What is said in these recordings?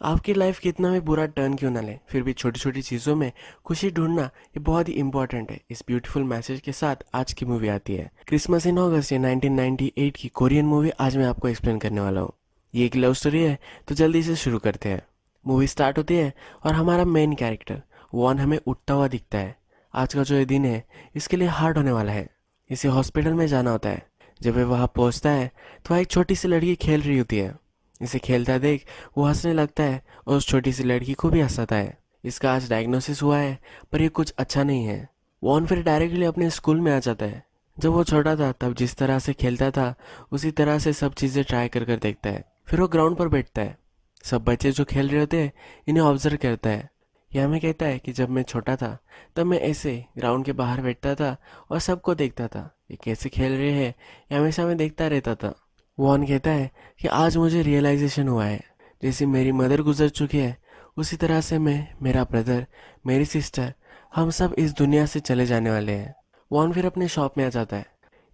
आपकी लाइफ कितना भी बुरा टर्न क्यों ना ले, फिर भी छोटी छोटी चीज़ों में खुशी ढूंढना ये बहुत ही इंपॉर्टेंट है। इस ब्यूटीफुल मैसेज के साथ आज की मूवी आती है क्रिसमस इन अगस्त, ये 1998 की कोरियन मूवी आज मैं आपको एक्सप्लेन करने वाला हूँ। ये एक लव स्टोरी है, तो जल्दी से शुरू करते हैं। मूवी स्टार्ट होती है और हमारा मेन कैरेक्टर वॉन हमें उठता हुआ दिखता है। आज का जो ये दिन है इसके लिए हार्ड होने वाला है। इसे हॉस्पिटल में जाना होता है। जब वह वहाँ पहुँचता है तो वहाँ एक छोटी सी लड़की खेल रही होती है। इसे खेलता देख वो हंसने लगता है और उस छोटी सी लड़की को भी हंसाता है। इसका आज डायग्नोसिस हुआ है, पर ये कुछ अच्छा नहीं है। वॉन फिर डायरेक्टली अपने स्कूल में आ जाता है। जब वो छोटा था तब जिस तरह से खेलता था उसी तरह से सब चीज़ें ट्राई कर कर देखता है। फिर वो ग्राउंड पर बैठता है। सब बच्चे जो खेल रहे होते हैं इन्हें ऑब्जर्व करता है। यह हमें कहता है कि जब मैं छोटा था तब मैं ऐसे ग्राउंड के बाहर बैठता था और सबको देखता था ये कैसे खेल रहे हैं, ये हमेशा मैं देखता रहता था। वॉन कहता है कि आज मुझे रियलाइजेशन हुआ है, जैसे मेरी मदर गुजर चुकी है उसी तरह से मैं, मेरा ब्रदर, मेरी सिस्टर, हम सब इस दुनिया से चले जाने वाले हैं। वॉन फिर अपने शॉप में आ जाता है।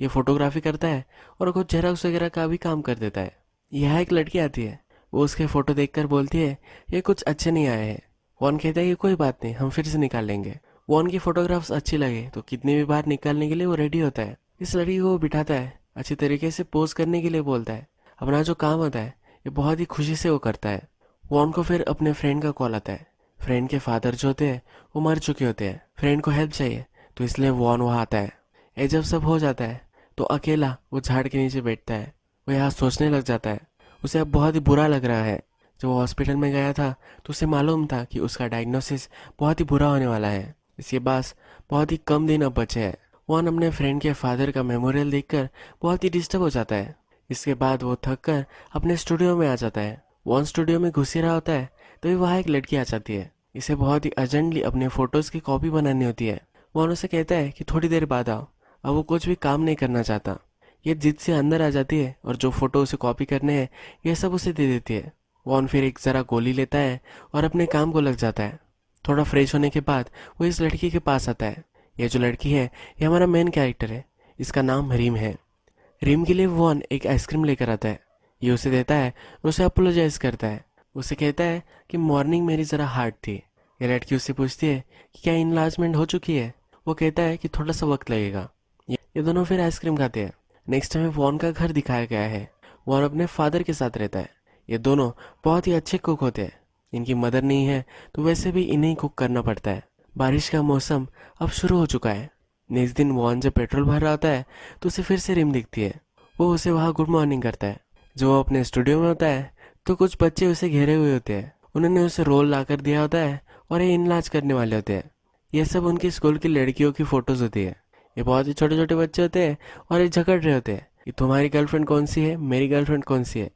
ये फोटोग्राफी करता है और कुछ जेरॉक्स वगैरह का भी काम कर देता है। यहाँ एक लड़की आती है। वो उसके फोटो देखकर बोलती है ये कुछ अच्छे नहीं आए हैं। वॉन कहता है कि कोई बात नहीं, हम फिर से निकाल लेंगे। वॉन की फोटोग्राफ्स अच्छी लगे तो कितनी भी बार निकालने के लिए वो रेडी होता है। इस लड़की को वो बिठाता है, अच्छी तरीके से पोज करने के लिए बोलता है। अपना जो काम होता है ये बहुत ही खुशी से वो करता है। वॉन को फिर अपने फ्रेंड का कॉल आता है। फ्रेंड के फादर जो होते हैं वो मर चुके होते हैं। फ्रेंड को हेल्प चाहिए तो इसलिए वॉन वहाँ आता है। ये जब सब हो जाता है तो अकेला वो झाड़ के नीचे बैठता है। वो यहाँ सोचने लग जाता है। उसे अब बहुत ही बुरा लग रहा है। जब वो हॉस्पिटल में गया था तो उसे मालूम था कि उसका डायग्नोसिस बहुत ही बुरा होने वाला है। इसके पास बहुत ही कम दिन अब बचे हैं। वॉन अपने फ्रेंड के फादर का मेमोरियल देखकर बहुत ही डिस्टर्ब हो जाता है। इसके बाद वो थक कर अपने स्टूडियो में आ जाता है। वॉन स्टूडियो में घुस ही रहा होता है तभी वहाँ एक लड़की आ जाती है। इसे बहुत ही अर्जेंटली अपने फोटोज की कॉपी बनानी होती है। वॉन उसे कहता है कि थोड़ी देर बाद आओ। अब वो कुछ भी काम नहीं करना चाहता। ये जिद से अंदर आ जाती है और जो फोटो उसे कॉपी करने हैं ये सब उसे दे देती है। वॉन फिर एक ज़रा गोली लेता है और अपने काम को लग जाता है। थोड़ा फ्रेश होने के बाद वो इस लड़की के पास आता है। ये जो लड़की है ये हमारा मेन कैरेक्टर है। इसका नाम रीम है। रीम के लिए वॉन एक आइसक्रीम लेकर आता है। ये उसे देता है और उसे अपोलोजाइज करता है। उसे कहता है कि मॉर्निंग मेरी ज़रा हार्ड थी। ये लड़की उससे पूछती है कि क्या इनलार्जमेंट हो चुकी है। वो कहता है कि थोड़ा सा वक्त लगेगा। ये दोनों फिर आइसक्रीम खाते हैं। नेक्स्ट हमें वॉन का घर दिखाया गया है। वॉन अपने फादर के साथ रहता है। ये दोनों बहुत ही अच्छे कुक होते हैं। इनकी मदर नहीं है तो वैसे भी इन्हें कुक करना पड़ता है। बारिश का मौसम अब शुरू हो चुका है। नेक्स्ट दिन वॉन जब पेट्रोल भर रहा होता है तो उसे फिर से रिम दिखती है। वो उसे वहाँ गुड मॉर्निंग करता है। जो वो अपने स्टूडियो में होता है तो कुछ बच्चे उसे घेरे हुए होते हैं। उन्होंने उसे रोल ला कर दिया होता है और ये इनलाज करने वाले होते हैं। ये सब उनकी स्कूल की लड़कियों की फोटोज होती है। ये बहुत ही छोटे छोटे बच्चे होते हैं और ये झगड़ रहे होते हैं कि तुम्हारी गर्लफ्रेंड कौन सी है, मेरी गर्लफ्रेंड कौन सी है।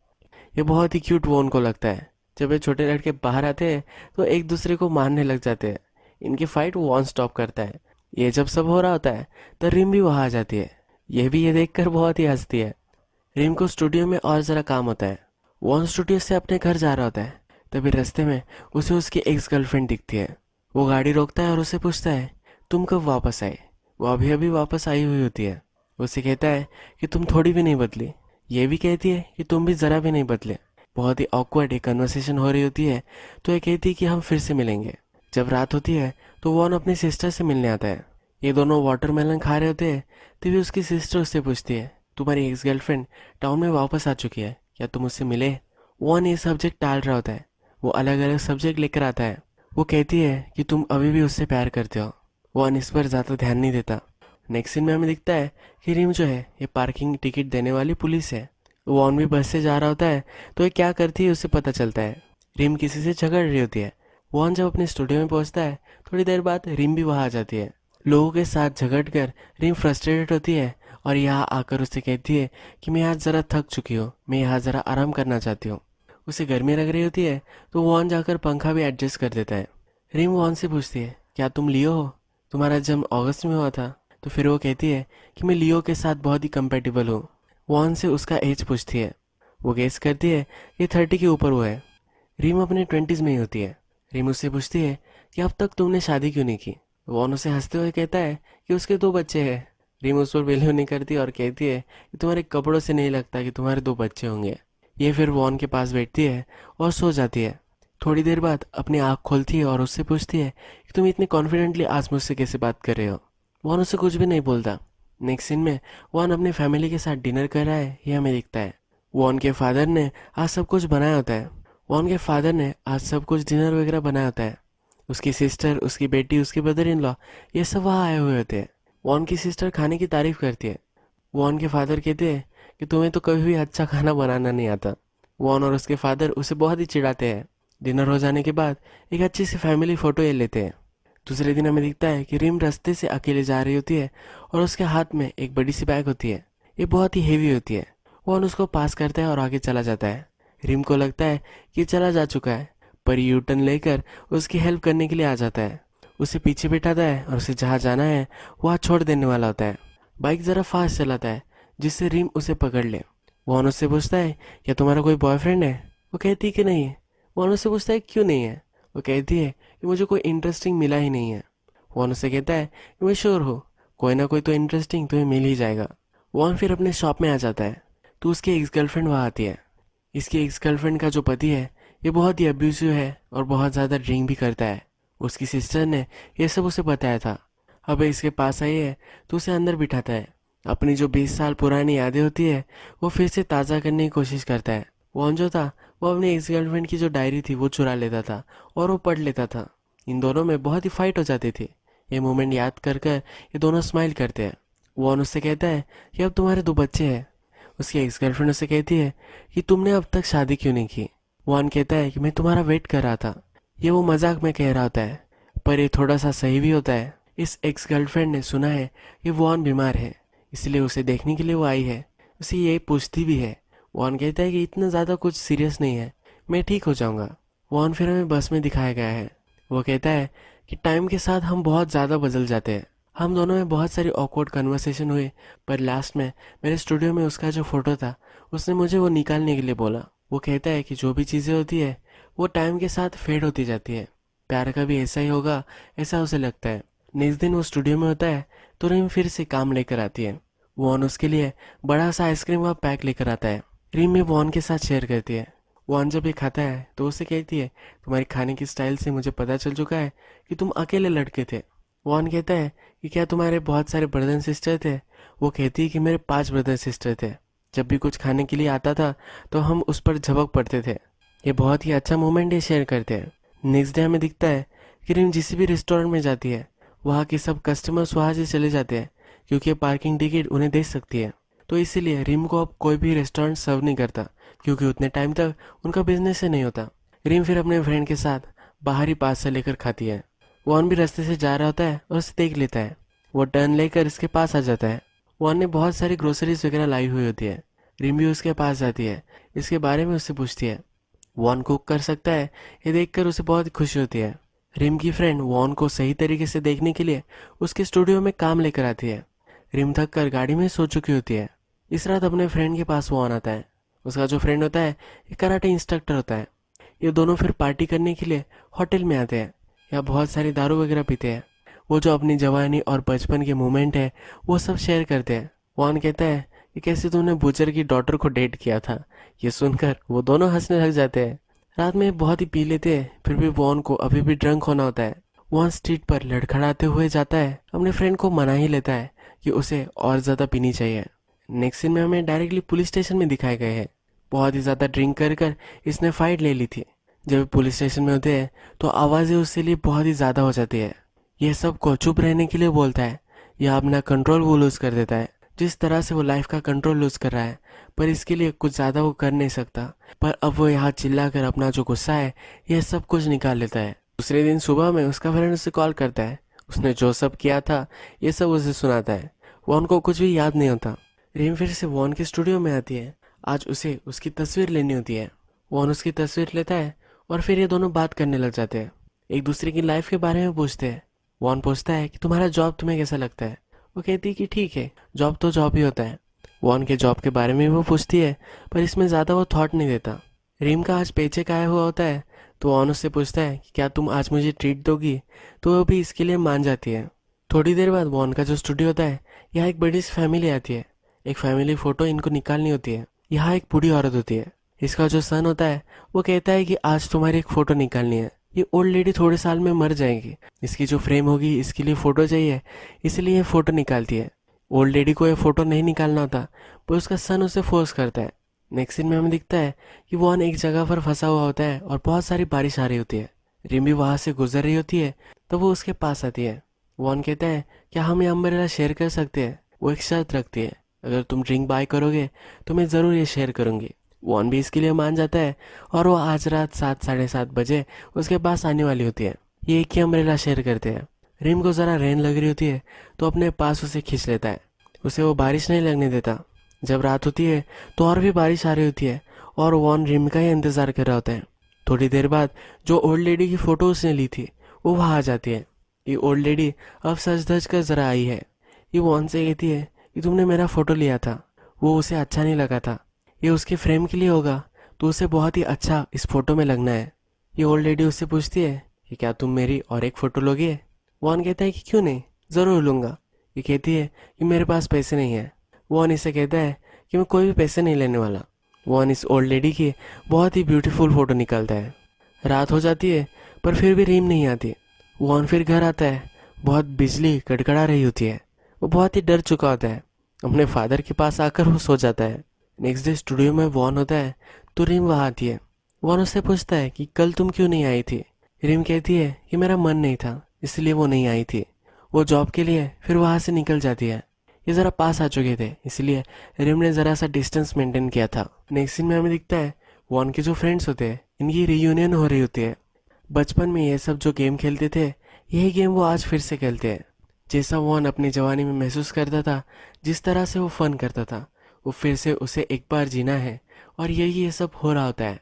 ये बहुत ही क्यूट वॉन को लगता है। जब ये छोटे लड़के बाहर आते हैं तो एक दूसरे को मारने लग जाते हैं। इनकी फाइट वॉन स्टॉप करता है। ये जब सब हो रहा होता है तो रिम भी वहाँ आ जाती है। ये भी ये देखकर बहुत ही हंसती है। रिम को स्टूडियो में और ज़रा काम होता है। वॉन स्टूडियो से अपने घर जा रहा होता है। तभी रास्ते में उसे उसकी एक्स गर्लफ्रेंड दिखती है। वो गाड़ी रोकता है और उसे पूछता है तुम कब वापस आए। वो अभी अभी वापस आई हुई होती है। उसे कहता है कि तुम थोड़ी भी नहीं बदली। ये भी कहती है कि तुम भी ज़रा भी नहीं बदले। बहुत ही ऑकवर्ड एक कन्वर्सेशन हो रही होती है तो ये कहती है कि हम फिर से मिलेंगे। जब रात होती है तो वॉन अपनी सिस्टर से मिलने आता है। ये दोनों वाटरमेलन खा रहे होते हैं तभी उसकी सिस्टर उससे पूछती है तुम्हारी एक्स गर्लफ्रेंड टाउन में वापस आ चुकी है, क्या तुम उससे मिले। वॉन ये सब्जेक्ट टाल रहा होता है। वो अलग अलग सब्जेक्ट लेकर आता है। वो कहती है कि तुम अभी भी उससे प्यार करते हो। वॉन इस पर ज़्यादा ध्यान नहीं देता। नेक्स्ट सीन में हमें दिखता है कि रिम जो है ये पार्किंग टिकट देने वाली पुलिस है। वॉन भी बस से जा रहा होता है तो ये क्या करती है उसे पता चलता है। रिम किसी से झगड़ रही होती है। वॉन जब अपने स्टूडियो में पहुंचता है थोड़ी देर बाद रिम भी वहाँ आ जाती है। लोगों के साथ झगड़ कर रिम फ्रस्ट्रेटेड होती है और यहाँ आकर उससे कहती है कि मैं आज ज़रा थक चुकी हूँ, मैं यहाँ ज़रा आराम करना चाहती हूँ। उसे गर्मी लग रही होती है तो वॉन जाकर पंखा भी एडजस्ट कर देता है। रिम वॉन से पूछती है क्या तुम लियो हो, तुम्हारा जन्म अगस्त में हुआ था। तो फिर वो कहती है कि मैं लियो के साथ बहुत ही कंपेटिबल हूँ। वॉन से उसका एज पूछती है। वो गेस करती है कि 30 के ऊपर वो है। रिम अपने 20s में ही होती है। रिम उससे पूछती है कि अब तक तुमने शादी क्यों नहीं की। वॉन उसे हंसते हुए कहता है कि उसके 2 बच्चे हैं। रिम उस पर बिलीव नहीं करती और कहती है कि तुम्हारे कपड़ों से नहीं लगता कि तुम्हारे 2 बच्चे होंगे। ये फिर वॉन के पास बैठती है और सो जाती है। थोड़ी देर बाद अपनी आँख खोलती है और उससे पूछती है कि तुम इतनी कॉन्फिडेंटली आज मुझसे कैसे बात कर रहे हो। वॉन उससे कुछ भी नहीं बोलता। नेक्स्ट सीन में वॉन अपनी फैमिली के साथ डिनर कर रहा है, ये हमें दिखता है। वॉन के फादर ने आज सब कुछ बनाया होता है। वॉन के फादर ने आज सब कुछ डिनर वगैरह बनाया होता है। उसकी सिस्टर, उसकी बेटी, उसके ब्रदर इन लॉ, ये सब वहाँ आए हुए होते हैं। वॉन की सिस्टर खाने की तारीफ करती है। वॉन के फादर कहते हैं कि तुम्हें तो कभी भी अच्छा खाना बनाना नहीं आता। वॉन और उसके फादर उसे बहुत ही चिढ़ाते हैं। डिनर हो जाने के बाद एक अच्छी सी फैमिली फोटो ले लेते हैं। दूसरे दिन हमें दिखता है कि रिम रास्ते से अकेले जा रही होती है और उसके हाथ में एक बड़ी सी बैग होती है। ये बहुत ही हेवी होती है। वॉन उसको पास करता है और आगे चला जाता है। रिम को लगता है कि चला जा चुका है, पर यू टर्न लेकर उसकी हेल्प करने के लिए आ जाता है। उसे पीछे बिठाता है और उसे जहाँ जाना है वहाँ छोड़ देने वाला होता है। बाइक ज़रा फास्ट चलाता है जिससे रिम उसे पकड़ ले। वॉन उससे पूछता है क्या तुम्हारा कोई बॉयफ्रेंड है। वो कहती है कि नहीं है। वॉन उससे पूछता है क्यों नहीं है। वो कहती है कि मुझे कोई इंटरेस्टिंग मिला ही नहीं है। वॉन उससे कहता है कि मैं श्योर हूँ कोई ना कोई तो इंटरेस्टिंग तुम्हें मिल ही जाएगा। वॉन फिर अपने शॉप में आ जाता है तो उसकी एक्स गर्लफ्रेंड वहाँ आती है। इसकी एक्स गर्लफ्रेंड का जो पति है ये बहुत ही अब्यूसिव है और बहुत ज़्यादा ड्रिंक भी करता है। उसकी सिस्टर ने ये सब उसे बताया था। अब इसके पास आई है तो उसे अंदर बिठाता है। अपनी जो 20 साल पुरानी यादें होती है वो फिर से ताज़ा करने की कोशिश करता है। वॉन जो था वो अपनी एक्स गर्लफ्रेंड की जो डायरी थी वो चुरा लेता था और वो पढ़ लेता था। इन दोनों में बहुत ही फाइट हो जाती थी। ये मोमेंट याद कर कर ये दोनों स्माइल करते हैं। वॉन उससे कहता है कि अब तुम्हारे 2 बच्चे हैं। उसकी एक्स गर्लफ्रेंड उससे कहती है कि तुमने अब तक शादी क्यों नहीं की। वॉन कहता है कि मैं तुम्हारा वेट कर रहा था। ये वो मजाक में कह रहा होता है, पर ये थोड़ा सा सही भी होता है। इस एक्स गर्लफ्रेंड ने सुना है कि वॉन बीमार है, इसलिए उसे देखने के लिए वो आई है। उसे ये पूछती भी है। वॉन कहता है कि इतना ज़्यादा कुछ सीरियस नहीं है, मैं ठीक हो जाऊंगा। वॉन फिर हमें बस में दिखाया गया है। वो कहता है कि टाइम के साथ हम बहुत ज़्यादा बदल जाते हैं। हम दोनों में बहुत सारी ऑकवर्ड कन्वर्सेशन हुई, पर लास्ट में मेरे स्टूडियो में उसका जो फोटो था उसने मुझे वो निकालने के लिए बोला। वो कहता है कि जो भी चीज़ें होती है वो टाइम के साथ फेड होती जाती है। प्यार का भी ऐसा ही होगा, ऐसा उसे लगता है। नेक्स्ट दिन वो स्टूडियो में होता है तो रिम फिर से काम लेकर आती है। वॉन उसके लिए बड़ा सा आइसक्रीम का पैक लेकर आता है। रिम भी वॉन के साथ शेयर करती है। वॉन जब ये खाता है तो उसे कहती है तुम्हारी खाने की स्टाइल से मुझे पता चल चुका है कि तुम अकेले लड़के थे। वॉन कहता है कि क्या तुम्हारे बहुत सारे ब्रदर एंड सिस्टर थे। वो कहती है कि मेरे 5 ब्रदर सिस्टर थे। जब भी कुछ खाने के लिए आता था तो हम उस पर झपक पड़ते थे। ये बहुत ही अच्छा मोमेंट ये शेयर करते हैं। नेक्स्ट डे हमें दिखता है कि रिम जिस भी रेस्टोरेंट में जाती है वहाँ के सब कस्टमर्स वहाँ से चले जाते हैं क्योंकि पार्किंग टिकट उन्हें दे सकती है। तो इसीलिए रिम को अब कोई भी रेस्टोरेंट सर्व नहीं करता क्योंकि उतने टाइम तक उनका बिजनेस ही नहीं होता। रिम फिर अपने फ्रेंड के साथ बाहरी पास से लेकर खाती है। वॉन भी रास्ते से जा रहा होता है और उसे देख लेता है। वो टर्न लेकर इसके पास आ जाता है। वॉन ने बहुत सारी ग्रोसरीज वगैरह लाई हुई होती है। रिम भी उसके पास जाती है, इसके बारे में उससे पूछती है। वॉन कुक कर सकता है, ये देखकर उसे बहुत खुशी होती है। रिम की फ्रेंड वॉन को सही तरीके से देखने के लिए उसके स्टूडियो में काम लेकर आती है। रिम थक कर गाड़ी में सो चुकी होती है। इस रात अपने फ्रेंड के पास वॉन आता है। उसका जो फ्रेंड होता है ये कराटे इंस्ट्रक्टर होता है। ये दोनों फिर पार्टी करने के लिए होटल में आते हैं। यहाँ बहुत सारी दारू वगैरह पीते हैं। वो जो अपनी जवानी और बचपन के मोमेंट है वो सब शेयर करते हैं। वॉन कहता है कि कैसे तुमने बुचर की डॉटर को डेट किया था। ये सुनकर वो दोनों हंसने लग जाते हैं। रात में बहुत ही पी लेते हैं, फिर भी वॉन को अभी भी ड्रंक होना होता है। वॉन स्ट्रीट पर लड़खड़ाते हुए जाता है, अपने फ्रेंड को मना ही लेता है कि उसे और ज़्यादा पीनी चाहिए। नेक्स्ट सीन में हमें डायरेक्टली पुलिस स्टेशन में दिखाए गए हैं। बहुत ही ज़्यादा ड्रिंक कर कर इसने फाइट ले ली थी। जब पुलिस स्टेशन में होते हैं तो आवाज़ें उसके लिए बहुत ही ज़्यादा हो जाती है। यह सबको चुप रहने के लिए बोलता है। यह अपना कंट्रोल वो लूज़ कर देता है। जिस तरह से वो लाइफ का कंट्रोल लूज़ कर रहा है, पर इसके लिए कुछ ज़्यादा वो कर नहीं सकता। पर अब वो यहाँ चिल्ला कर अपना जो गुस्सा है यह सब कुछ निकाल लेता है। दूसरे दिन सुबह में उसका फ्रेंड उसे कॉल करता है। उसने जो सब किया था ये सब उसे सुनाता है। वॉन को कुछ भी याद नहीं होता। रिम फिर से वॉन के स्टूडियो में आती है। आज उसे उसकी तस्वीर लेनी होती है। वॉन उसकी तस्वीर लेता है और फिर ये दोनों बात करने लग जाते हैं। एक दूसरे की लाइफ के बारे में पूछते हैं। वॉन पूछता है कि तुम्हारा जॉब तुम्हें कैसा लगता है। वो कहती है कि ठीक है, जॉब तो जॉब ही होता है। वॉन के जॉब के बारे में वो पूछती है, पर इसमें ज़्यादा वो थॉट नहीं देता। रिम का आज पेचेक आया हुआ होता है तो वॉन उससे पूछता है कि क्या तुम आज मुझे ट्रीट दोगी, तो वो भी इसके लिए मान जाती है। थोड़ी देर बाद वॉन का जो स्टूडियो होता है यहाँ एक बड़ी सी फैमिली आती है। एक फैमिली फ़ोटो इनको निकालनी होती है। यहाँ एक बूढ़ी औरत होती है। इसका जो सन होता है वो कहता है कि आज तुम्हारी एक फ़ोटो निकालनी है। ये ओल्ड लेडी थोड़े साल में मर जाएगी, इसकी जो फ्रेम होगी इसके लिए फ़ोटो चाहिए, इसलिए ये फ़ोटो निकालती है। ओल्ड लेडी को ये फ़ोटो नहीं निकालना होता, पर उसका सन उसे फोर्स करता है। नेक्स्ट सीन में हमें दिखता है कि वॉन एक जगह पर फंसा हुआ होता है और बहुत सारी बारिश आ रही होती है। रिम भी वहाँ से गुजर रही होती है, तो वो उसके पास आती है। वॉन कहता है क्या हम ये अम्ब्रेला शेयर कर सकते हैं। वो एक शर्त रखती है, अगर तुम ड्रिंक बाय करोगे तो मैं ज़रूर ये शेयर करूँगी। वॉन भी इसके लिए मान जाता है और वो आज रात 7 साढ़े 7 बजे उसके पास आने वाली होती है। ये एक ही अम्ब्रेला शेयर करते हैं। रिम को ज़रा रेन लग रही होती है तो अपने पास उसे खींच लेता है। उसे वो बारिश नहीं लगने देता। जब रात होती है तो और भी बारिश आ रही होती है और वॉन रिम का ही इंतज़ार कर रहा होता है। थोड़ी देर बाद जो ओल्ड लेडी की फ़ोटो उसने ली थी वो वहाँ आ जाती है। ये ओल्ड लेडी अब सज धज कर ज़रा आई है। ये वॉन से कहती है कि तुमने मेरा फ़ोटो लिया था, वो उसे अच्छा नहीं लगा था। ये उसके फ्रेम के लिए होगा तो उसे बहुत ही अच्छा इस फोटो में लगना है। ये ओल्ड लेडी उससे पूछती है कि क्या तुम मेरी और एक फ़ोटो लोगे। वॉन कहता है कि क्यों नहीं, ज़रूर लूँगा। ये कहती है कि मेरे पास पैसे नहीं है। वॉन इसे कहता है कि मैं कोई भी पैसे नहीं लेने वाला। वॉन इस ओल्ड लेडी की बहुत ही ब्यूटीफुल फ़ोटो निकालता है। रात हो जाती है पर फिर भी रीम नहीं आती। वॉन फिर घर आता है। बहुत बिजली कड़कड़ा रही होती है। वो बहुत ही डर चुका होता है। अपने फादर के पास आकर वो सो जाता है। नेक्स्ट डे स्टूडियो में वॉन होता है तो रिम वहाँ आती है। वॉन उससे पूछता है कि कल तुम क्यों नहीं आई थी। रिम कहती है कि मेरा मन नहीं था इसलिए वो नहीं आई थी। वो जॉब के लिए फिर वहाँ से निकल जाती है। ये ज़रा पास आ चुके थे इसलिए रिम ने ज़रा सा डिस्टेंस मेंटेन किया था। नेक्स्ट सीन में हमें दिखता है वॉन के जो फ्रेंड्स होते हैं इनकी रीयूनियन हो रही होती है। बचपन में ये सब जो गेम खेलते थे यही गेम वो आज फिर से खेलते हैं। जैसा वॉन अपनी जवानी में महसूस करता था, जिस तरह से वो फन करता था, वो फिर से उसे एक बार जीना है और यही ये सब हो रहा होता है।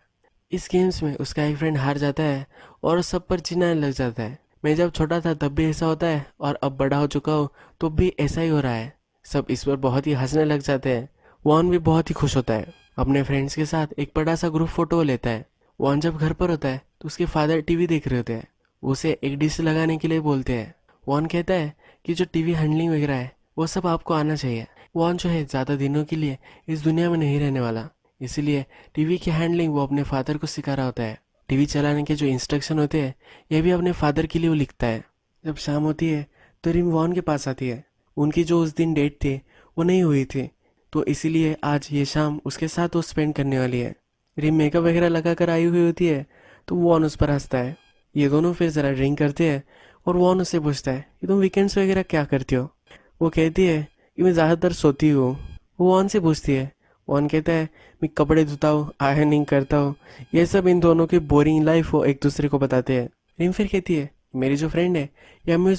इस गेम्स में उसका एक फ्रेंड हार जाता है और उस सब पर जीना लग जाता है। मैं जब छोटा था तब भी ऐसा होता है और अब बड़ा हो चुका हूँ तो भी ऐसा ही हो रहा है। सब इस पर बहुत ही हंसने लग जाते हैं। वॉन भी बहुत ही खुश होता है। अपने फ्रेंड्स के साथ एक बड़ा सा ग्रुप फोटो लेता है। वॉन जब घर पर होता है तो उसके फादर टीवी देख रहे होते हैं। उसे एक डिश लगाने के लिए बोलते हैं। वॉन कहता है कि जो टीवी हैंडलिंग वगैरह है वो सब आपको आना चाहिए। वॉन जो है ज़्यादा दिनों के लिए इस दुनिया में नहीं रहने वाला, इसीलिए टीवी की हैंडलिंग वो अपने फादर को सिखा रहा होता है। टीवी चलाने के जो इंस्ट्रक्शन होते हैं ये भी अपने फादर के लिए वो लिखता है। जब शाम होती है तो रिम वॉन के पास आती है। उनकी जो उस दिन डेट थी वो नहीं हुई थी, तो इसीलिए आज ये शाम उसके साथ वो स्पेंड करने वाली है। रिम मेकअप वगैरह लगा कर आई हुई होती है तो वॉन उस पर हंसता है। ये दोनों फिर ज़रा ड्रिंक करते हैं और वॉन उससे पूछता है कि तुम वीकेंड्स वगैरह क्या करती हो। वो कहती है कि मैं ज़्यादातर सोती हूँ। वो वॉन से पूछती है। वॉन कहता है मैं कपड़े धोता हूँ, आयरनिंग करता हूँ। ये सब इन दोनों की बोरिंग लाइफ वो एक दूसरे को बताते हैं। रिम फिर कहती है मेरी जो फ्रेंड है ये हमें